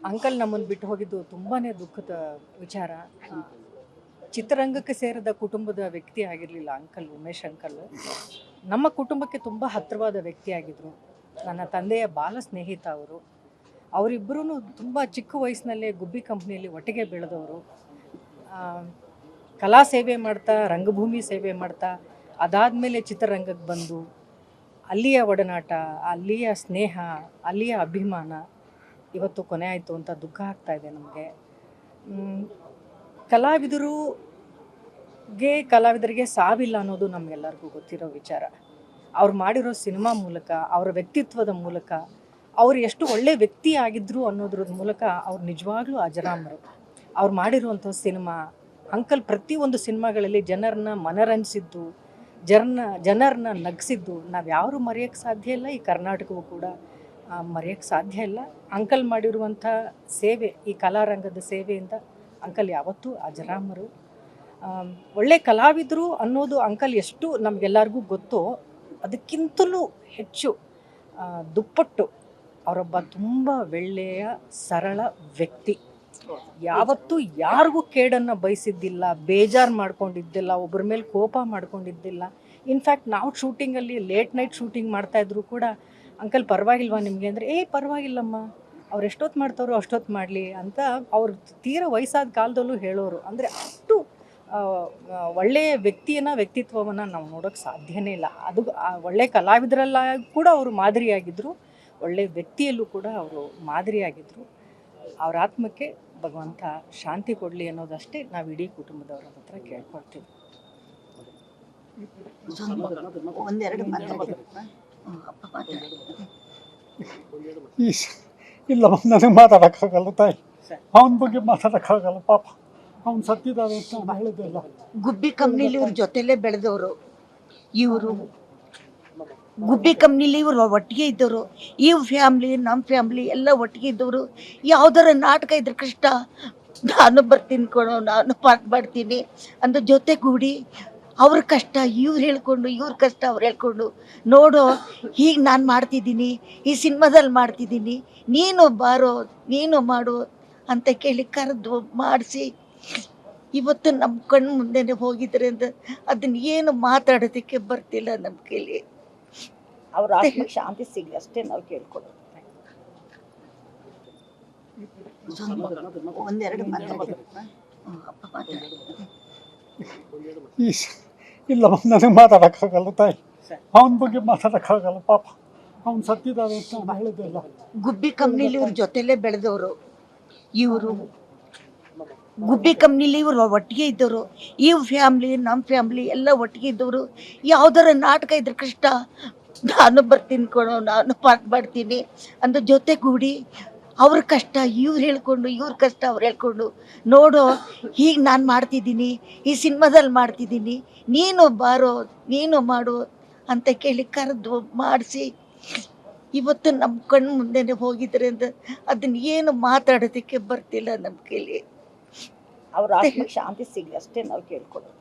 Uncle ನಮ್ಮನ್ನು ಬಿಟ್ಟು ಹೋಗಿದ್ದು ತುಂಬಾ ದುಃಖದ ವಿಚಾರ. ಚಿತ್ರರಂಗಕ್ಕೆ ಸೇರಿದ ಕುಟುಂಬದ ವ್ಯಕ್ತಿ ಆಗಿರಲಿಲ್ಲ ಅಂಕಲ್, ಉಮೇಶ್ ಅಂಕಲ್. ನಮ್ಮ ಕುಟುಂಬಕ್ಕೆ ತುಂಬ ಹತ್ತಿರವಾದ ವ್ಯಕ್ತಿಯಾಗಿದ್ದರು. ನನ್ನ ತಂದೆಯ ಬಾಲ ಸ್ನೇಹಿತ ಅವರು. ಅವರಿಬ್ಬರೂ ತುಂಬ ಚಿಕ್ಕ ವಯಸ್ಸಿನಲ್ಲೇ ಗುಬ್ಬಿ ಕಂಪ್ನಿಯಲ್ಲಿ ಒಟ್ಟಿಗೆ ಬೆಳೆದವರು. ಕಲಾ ಸೇವೆ ಮಾಡ್ತಾ, ರಂಗಭೂಮಿ ಸೇವೆ ಮಾಡ್ತಾ, ಅದಾದಮೇಲೆ ಚಿತ್ರರಂಗಕ್ಕೆ ಬಂದು ಅಲ್ಲಿಯ ಒಡನಾಟ, ಅಲ್ಲಿಯ ಸ್ನೇಹ, ಅಲ್ಲಿಯ ಅಭಿಮಾನ ಇವತ್ತು ಕೊನೆ ಆಯಿತು ಅಂತ ದುಃಖ ಆಗ್ತಾಯಿದೆ ನಮಗೆ. ಕಲಾವಿದರಿಗೆ ಸಾವಿಲ್ಲ ಅನ್ನೋದು ನಮಗೆಲ್ಲರಿಗೂ ಗೊತ್ತಿರೋ ವಿಚಾರ. ಅವ್ರು ಮಾಡಿರೋ ಸಿನಿಮಾ ಮೂಲಕ, ಅವರ ವ್ಯಕ್ತಿತ್ವದ ಮೂಲಕ, ಅವರು ಎಷ್ಟು ಒಳ್ಳೆಯ ವ್ಯಕ್ತಿ ಆಗಿದ್ದರು ಅನ್ನೋದ್ರ ಮೂಲಕ ಅವ್ರು ನಿಜವಾಗ್ಲೂ ಅಜರಾಮರು. ಅವ್ರು ಮಾಡಿರುವಂಥ ಸಿನಿಮಾ, ಅಂಕಲ್ ಪ್ರತಿಯೊಂದು ಸಿನಿಮಾಗಳಲ್ಲಿ ಜನರನ್ನ ಮನರಂಜಿಸಿದ್ದು, ಜನರನ್ನ ನಗಿಸಿದ್ದು ನಾವು ಯಾರು ಮರೆಯೋಕ್ಕೆ ಸಾಧ್ಯ ಇಲ್ಲ. ಈ ಕರ್ನಾಟಕವೂ ಕೂಡ ಮರೆಯೋಕ್ಕೆ ಸಾಧ್ಯ ಇಲ್ಲ. ಅಂಕಲ್ ಮಾಡಿರುವಂಥ ಸೇವೆ, ಈ ಕಲಾರಂಗದ ಸೇವೆಯಿಂದ ಅಂಕಲ್ ಯಾವತ್ತೂ ಅಜರಾಮರು. ಒಳ್ಳೆ ಕಲಾವಿದರು ಅನ್ನೋದು ಅಂಕಲ್ ಎಷ್ಟು ನಮಗೆಲ್ಲರಿಗೂ ಗೊತ್ತೋ ಅದಕ್ಕಿಂತಲೂ ಹೆಚ್ಚು ದುಪ್ಪಟ್ಟು ಅವರೊಬ್ಬ ತುಂಬ ಒಳ್ಳೆಯ ಸರಳ ವ್ಯಕ್ತಿ. ಯಾವತ್ತೂ ಯಾರಿಗೂ ಕೇಡನ್ನು ಬಯಸಿದ್ದಿಲ್ಲ, ಬೇಜಾರು ಮಾಡ್ಕೊಂಡಿದ್ದಿಲ್ಲ, ಒಬ್ಬರ ಮೇಲೆ ಕೋಪ ಮಾಡ್ಕೊಂಡಿದ್ದಿಲ್ಲ. ಇನ್ಫ್ಯಾಕ್ಟ್ ನಾವು ಶೂಟಿಂಗಲ್ಲಿ ಲೇಟ್ ನೈಟ್ ಶೂಟಿಂಗ್ ಮಾಡ್ತಾಯಿದ್ರು ಕೂಡ ಅಂಕಲ್ ಪರವಾಗಿಲ್ವಾ ನಿಮಗೆ ಅಂದರೆ, ಪರವಾಗಿಲ್ಲಮ್ಮ, ಅವ್ರು ಎಷ್ಟೊತ್ತು ಮಾಡ್ತಾರೋ ಅಷ್ಟೊತ್ತು ಮಾಡಲಿ ಅಂತ ಅವ್ರು ತೀರ ವಯಸ್ಸಾದ ಕಾಲದಲ್ಲೂ ಹೇಳೋರು. ಅಂದರೆ ಅಷ್ಟು ಒಳ್ಳೆಯ ವ್ಯಕ್ತಿತ್ವವನ್ನು ನಾವು ನೋಡೋಕ್ಕೆ ಸಾಧ್ಯನೇ ಇಲ್ಲ. ಅದು ಒಳ್ಳೆಯ ಕಲಾವಿದರೆಲ್ಲ ಕೂಡ ಅವರು ಮಾದರಿಯಾಗಿದ್ದರು, ಒಳ್ಳೆಯ ವ್ಯಕ್ತಿಯಲ್ಲೂ ಕೂಡ ಅವರು ಮಾದರಿಯಾಗಿದ್ದರು. ಅವ್ರ ಆತ್ಮಕ್ಕೆ ಭಗವಂತ ಶಾಂತಿ ಕೊಡಲಿ ಅನ್ನೋದಷ್ಟೇ ನಾವು ಇಡೀ ಕುಟುಂಬದವರ ಹತ್ರ ಕೇಳ್ಕೊಳ್ತೀವಿ. ಇಲ್ಲ, ನನಗೆ ಮಾತಾಡೋಕ್ಕಾಗಲ್ಲ ತಾಯಿ, ಅವನ ಬಗ್ಗೆ ಮಾತಾಡೋಕ್ಕಾಗಲ್ಲ. ಪಾಪ ಅವ್ನು ಸತ್ತಿದ್ದಾರೆ ಅಂತ ಹೇಳಿದೆಲ್ಲ. ಗುಬ್ಬಿ ಕಂಪ್ನಿಲಿ ಇವ್ರ ಜೊತೆಲೇ ಬೆಳೆದವರು. ಇವರು ಗುಬ್ಬಿ ಕಂಪ್ನಿಲಿ ಇವರು ಒಟ್ಟಿಗೆ ಇದ್ದವರು. ಇವ್ ಫ್ಯಾಮ್ಲಿ, ನಮ್ಮ ಫ್ಯಾಮ್ಲಿ ಎಲ್ಲ ಒಟ್ಟಿಗೆ ಇದ್ದವರು. ಯಾವ್ದಾರ ನಾಟಕ ಇದ್ರೆ ಕಷ್ಟ, ನಾನು ಬರ್ತೀನಿ ಕೊಡೋ, ನಾನು ಪಾಠ ಮಾಡ್ತೀನಿ ಅಂದ ಜೊತೆಗೂಡಿ ಅವ್ರ ಕಷ್ಟ ಇವ್ರು ಹೇಳ್ಕೊಂಡು, ಇವ್ರ ಕಷ್ಟ ಅವ್ರು ಹೇಳ್ಕೊಂಡು, ನೋಡೋ ಹೀಗೆ ನಾನು ಮಾಡ್ತಿದ್ದೀನಿ, ಈ ಸಿನಿಮಾದಲ್ಲಿ ಮಾಡ್ತಿದ್ದೀನಿ, ನೀನು ಬಾರೋ, ನೀನು ಮಾಡು ಅಂತ ಕೇಳಿ ಕರೆದು ಮಾಡಿಸಿ ಇವತ್ತು ನಮ್ಮ ಕಣ್ಣು ಮುಂದೆನೇ ಹೋಗಿದ್ರೆ ಅಂತ ಅದನ್ನ ಏನು ಮಾತಾಡೋದಕ್ಕೆ ಬರ್ತಿಲ್ಲ ನಮ್ಮ ಕೈಲಿ. ಅವ್ರ ಆತ್ಮಕ್ಕೆ ಶಾಂತಿ ಸಿಗಲಿ ಅಷ್ಟೇ ನಾವು ಕೇಳ್ಕೊಡೋದು. ಒಂದೆರಡು ಇಲ್ಲ, ನನಗೆ ಮಾತಾಡೋಕ್ಕಾಗಲ್ಲ ತಾಯಿ, ಅವನ ಬಗ್ಗೆ ಮಾತಾಡೋಕ್ಕಾಗಲ್ಲ. ಪಾಪ ಅವ್ನು ಸತ್ತಿದ್ದಾರೆ ಅಂತ ಹೇಳಿದೆಲ್ಲ. ಗುಬ್ಬಿ ಕಂಪ್ನಿಲಿ ಇವ್ರ ಜೊತೆಲೇ ಬೆಳೆದವರು. ಇವರು ಗುಬ್ಬಿ ಕಂಪ್ನಿಲಿ ಇವರು ಒಟ್ಟಿಗೆ ಇದ್ದವರು. ಇವ್ ಫ್ಯಾಮ್ಲಿ, ನಮ್ಮ ಫ್ಯಾಮ್ಲಿ ಎಲ್ಲ ಒಟ್ಟಿಗೆ ಇದ್ದವರು. ಯಾವ್ದಾರ ನಾಟಕ ಇದ್ರೆ ಕಷ್ಟ, ನಾನು ಬರ್ತೀನಿ ಕೊಡೋ, ನಾನು ಪಾಠ ಮಾಡ್ತೀನಿ ಅಂದ ಜೊತೆಗೂಡಿ ಅವ್ರ ಕಷ್ಟ ಇವ್ರು ಹೇಳ್ಕೊಂಡು, ಇವ್ರ ಕಷ್ಟ ಅವ್ರು ಹೇಳ್ಕೊಂಡು, ನೋಡೋ ಹೀಗೆ ನಾನು ಮಾಡ್ತಿದ್ದೀನಿ, ಈ ಸಿನಿಮಾದಲ್ಲಿ ಮಾಡ್ತಿದ್ದೀನಿ, ನೀನು ಬಾರೋ, ನೀನು ಮಾಡು ಅಂತ ಕೇಳಿ ಕರೆದು ಮಾಡಿಸಿ ಇವತ್ತು ನಮ್ಮ ಕಣ್ಣು ಮುಂದೆನೇ ಹೋಗಿದ್ರೆ ಅಂತ ಅದನ್ನ ಏನು ಮಾತಾಡೋದಕ್ಕೆ ಬರ್ತಿಲ್ಲ ನಮ್ಮ ಕೈಲಿ. ಅವ್ರ ಆತ್ಮಕ್ಕೆ ಶಾಂತಿ ಸಿಗಲಿ ಅಷ್ಟೇ ನಾವು ಕೇಳ್ಕೊಡೋದು.